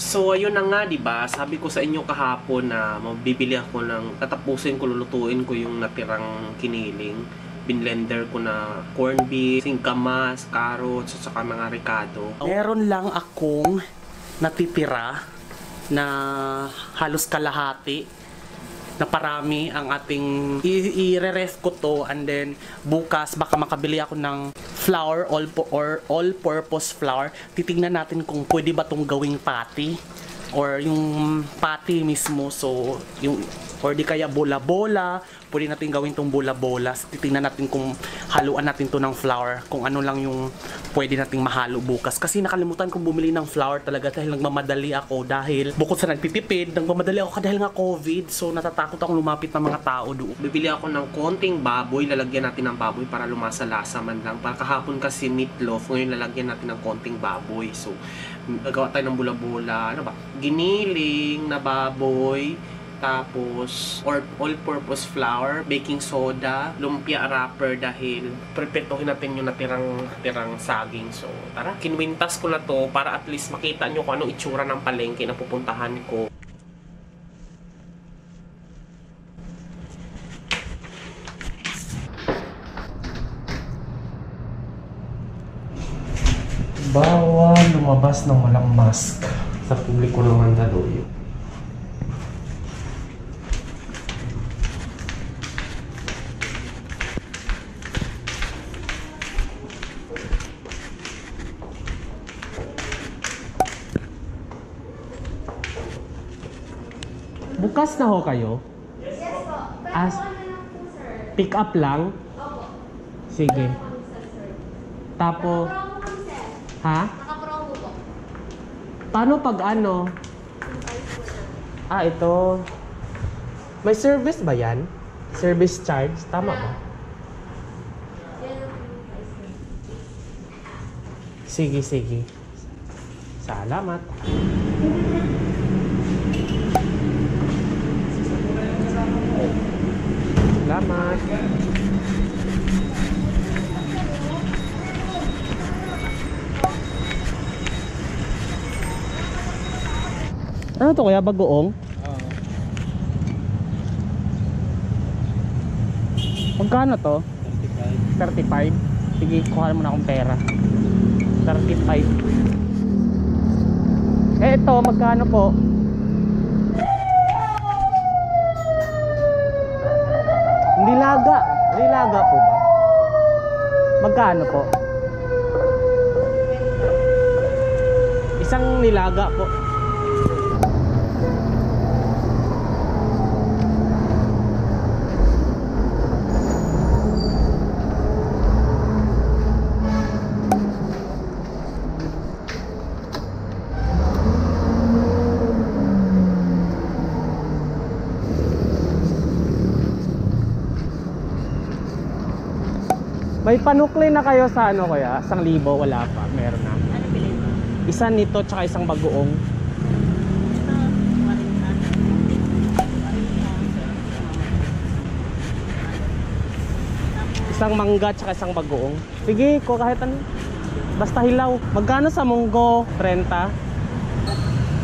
So ayun na nga, 'di ba? Sabi ko sa inyo kahapon na mabibili ako ng tatapusin ko, lulutuin ko yung natirang kiniling. Binlender ko na corned beef, singkamas, carrots, at saka mga ricado. Meron lang akong natitira na halos kalahati na parami ang ating i-re-ref ko to, and then bukas baka makabili ako ng flour or all-purpose flour. Titingnan natin kung pwede ba tong gawing patty or yung patty mismo, so yung or di kaya bola-bola, pwede natin gawin tong bola-bola. Titingnan natin kung haluan natin to ng flour, kung ano lang yung pwede nating mahalo bukas. Kasi nakalimutan kong bumili ng flour talaga dahil nagmamadali ako, dahil bukod sa nagtitipid, nagmamadali ako dahil nga COVID, so natatakot akong lumapit ng mga tao doon. Bibili ako ng konting baboy, lalagyan natin ng baboy para lumasa-lasa man lang. Para kahapon kasi meatloaf, ngayon lalagyan natin ng konting baboy. So gagawa tayo ng bola-bola, ano ba? Giniling na baboy, tapos all-purpose flour, baking soda, lumpia wrapper dahil prepetohin natin yung natirang saging. So tara, kinwintas ko na to para at least makita nyo kung anong itsura ng palengke na pupuntahan ko. Bawal lumabas ng walang mask sa publiko ng Mandaluyong. Bukas na ho kayo? Yes po. As pick up lang? Opo. Sige. Tapo, Naka-promo kami, sir. ha? Naka-promo po. Paano pag ano? Ito. May service ba yan? Service charge? Tama ba? Yan ang price niya. Sige, sige. Salamat. Salamat. Ano to kaya? Bagoong? Magkano to? 35. Sige, kuha mo na akong pera. 35. Ito, magkano po? Nilaga. Nilaga po ba? Magkano po? Isang nilaga po. May panukli na kayo sa ano kaya? 1,000? Wala pa. Meron na. Ano bilhin mo? Isa nito tsaka isang bagoong. Ito, 40. Isang mangga tsaka isang bagoong. Sige, ko kahit ano. Basta hilaw. Magkano sa munggo? 30?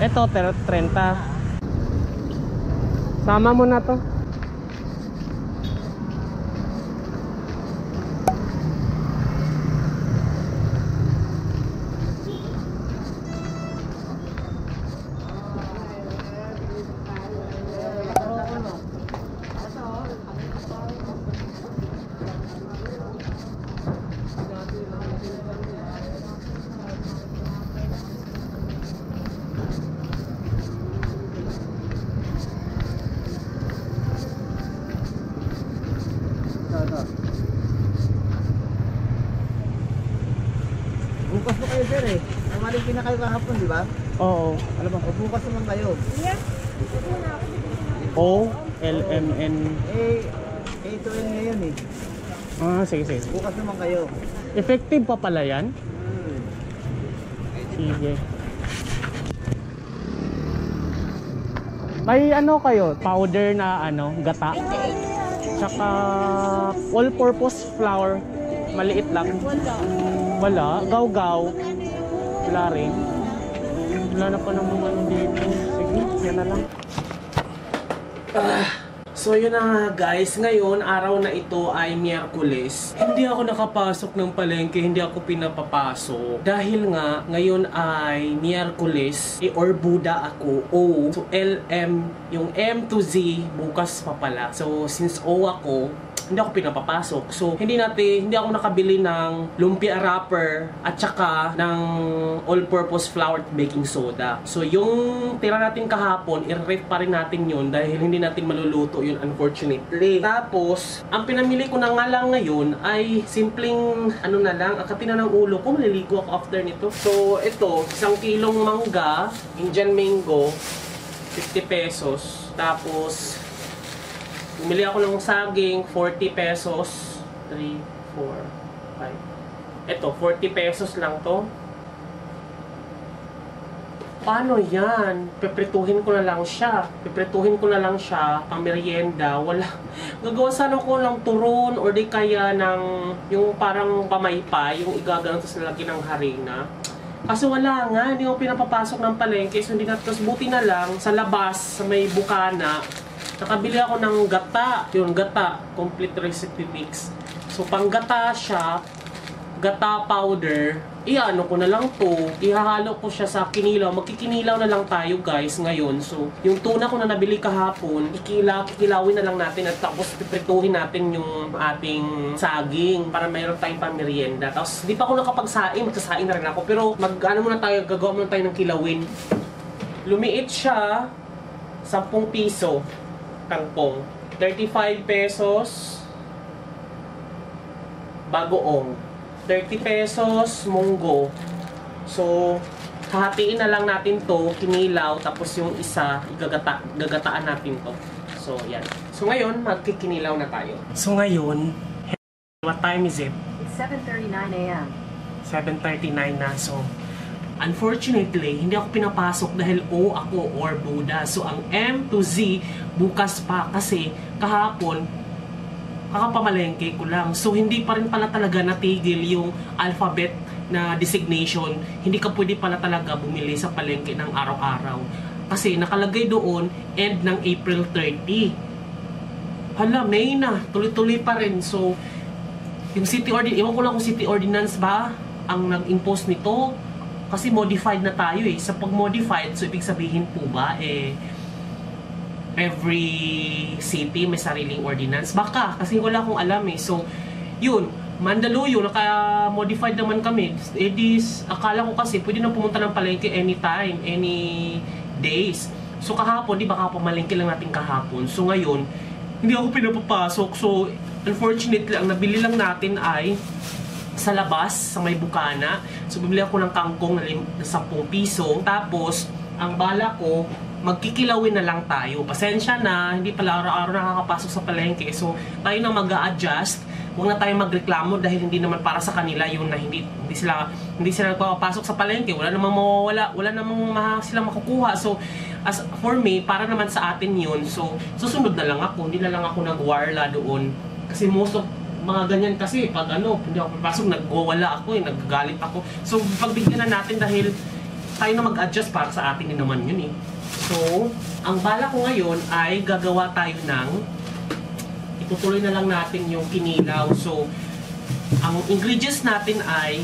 Ito, 30. Sama mo na to. Bukas po kayo, sir, eh. Namalingkin na kayo kahapon, di ba? Oo. Ano ba? O bukas naman kayo. OLMN. Ito yun ngayon, eh. Sige, sige. Bukas naman kayo. Effective pa pala yan? Sige. May ano kayo? Powder na ano? Gata? Tsaka all-purpose flour. Maliit lang. Wala. Gaw-gaw. Wala rin. Wala na pa namang ano dito. Sige, yan na lang. So yun na nga guys, ngayon araw na ito ay Miyerkules. Hindi ako nakapasok ng palengke, hindi ako pinapapasok. Dahil nga ngayon ay Miyerkules, or Buda ako, O. So LM, yung M to Z, bukas pa pala. So since O ako, hindi ako pinapapasok. So, hindi ako nakabili ng lumpia wrapper at saka ng all-purpose flour at baking soda. So, yung tira natin kahapon, i-ref pa rin natin yun dahil hindi natin maluluto yun unfortunately. Tapos, ang pinamili ko na nga lang ngayon ay simpleng, na lang, akatin na ng ulo ko, maliligo ako after nito. So, ito, 1 kilong mangga, Indian mango, 50 pesos. Tapos, bumili ako ng saging, 40 pesos. 3, 4, 5. Ito, 40 pesos lang to. Paano yan? Piprituhin ko na lang siya. Pang merienda. Wala. Gagawa sana ko ng turon or di kaya ng yung parang pamaypa, yung igagano sa lalagyan ng harina. Kasi wala nga, hindi ako pinapapasok ng palengke. So, hindi na, tapos buti na lang sa labas, sa may bukana, nakabili ako ng gata. Yung gata, complete recipe mix. So, pang gata siya, gata powder. Iano ko na lang to. Ihahalo ko siya sa kinilaw. Magkikinilaw na lang tayo guys ngayon. So, yung tuna ko na nabili kahapon, kikilawin na lang natin at tapos piprituhin natin yung ating saging para mayroon tayong pamerienda. Tapos, di pa ako nakapagsaing. Magsasaing na rin ako. Pero, gagawa muna tayo ng kilawin. Lumiit siya, 10 piso. Kangkong. 35 pesos bagoong. 30 pesos munggo. So, hahatiin na lang natin to, kinilaw, tapos yung isa, gagataan natin to. So, yan. So, ngayon, magkikinilaw na tayo. So, ngayon, what time is it? It's 7:39 a.m. 7:39 na. So, unfortunately, hindi ako pinapasok dahil O ako or Buda. So, ang M to Z, bukas pa kasi kahapon, kakapamalengke ko lang. So, hindi pa rin pala talaga natigil yung alphabet na designation. Hindi ka pwede pala talaga bumili sa palengke ng araw-araw. Kasi nakalagay doon, end ng April 30. Hala, May na. Tuloy-tuloy pa rin. So, yung city ordinance, iwan ko lang kung city ordinance ba ang nag-impose nito. Kasi modified na tayo eh. Sa pag-modified, so ibig sabihin po ba, every city may sariling ordinance? Baka, kasi wala akong alam eh. So, yun, Mandaluyong, naka-modified naman kami. Akala ko kasi, pwede na pumunta ng palengke anytime, any days. So, kahapon, di ba kapamalengke lang natin kahapon. So, ngayon, hindi ako pinapapasok. So, unfortunately, ang nabili lang natin ay sa labas, sa may bukana. So, bibili ako ng kangkong na 10 piso. Tapos, ang bala ko, magkikilawin na lang tayo. Pasensya na, hindi pala araw-araw nakakapasok sa palengke. So, tayo na mag-a-adjust. Huwag na tayong magreklamo dahil hindi naman para sa kanila yun na hindi sila nagpapasok sa palengke. Wala namang mawawala, wala namang sila makukuha. So, as for me, para naman sa atin yun. So, susunod na lang ako. Hindi na lang ako nagwarla doon. Kasi most of mga ganyan kasi, pag hindi ako papasok, nagwawala ako nagagalit ako. So, pagbigyan na natin dahil tayo na mag-adjust para sa atin din naman yun eh. So, ang bala ko ngayon ay gagawa tayo ng, itutuloy na lang natin yung kinilaw. So, ang ingredients natin ay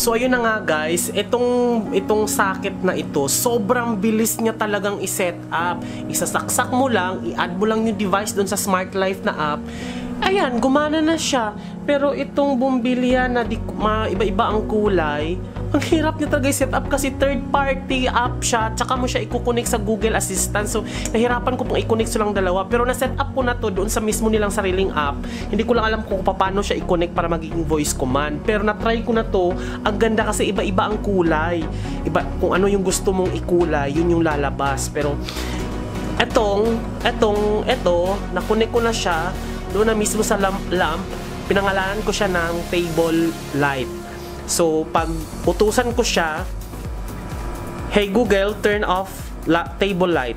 so ayun na nga guys, itong socket na ito, sobrang bilis niya talagang i-set up. Isasaksak mo lang, i-add mo lang yung device doon sa Smart Life na app. Ayan, gumana na siya. Pero itong bumbilya na iba-iba ang kulay, ang hirap niya talaga i-set up kasi third party app siya, tsaka mo siya i-connect sa Google Assistant. So, nahirapan ko pong i-connect silang dalawa. Pero na-set up ko na to doon sa mismo nilang sariling app. Hindi ko lang alam kung paano siya i-connect para magiging voice command. Pero na-try ko na to. Ang ganda kasi iba-iba ang kulay. Iba, kung ano yung gusto mong ikulay, yun yung lalabas. Pero, na-connect ko na siya doon na mismo sa lamp. Pinangalanan ko siya ng table light. So, pag utusan ko siya, hey Google, turn off table light.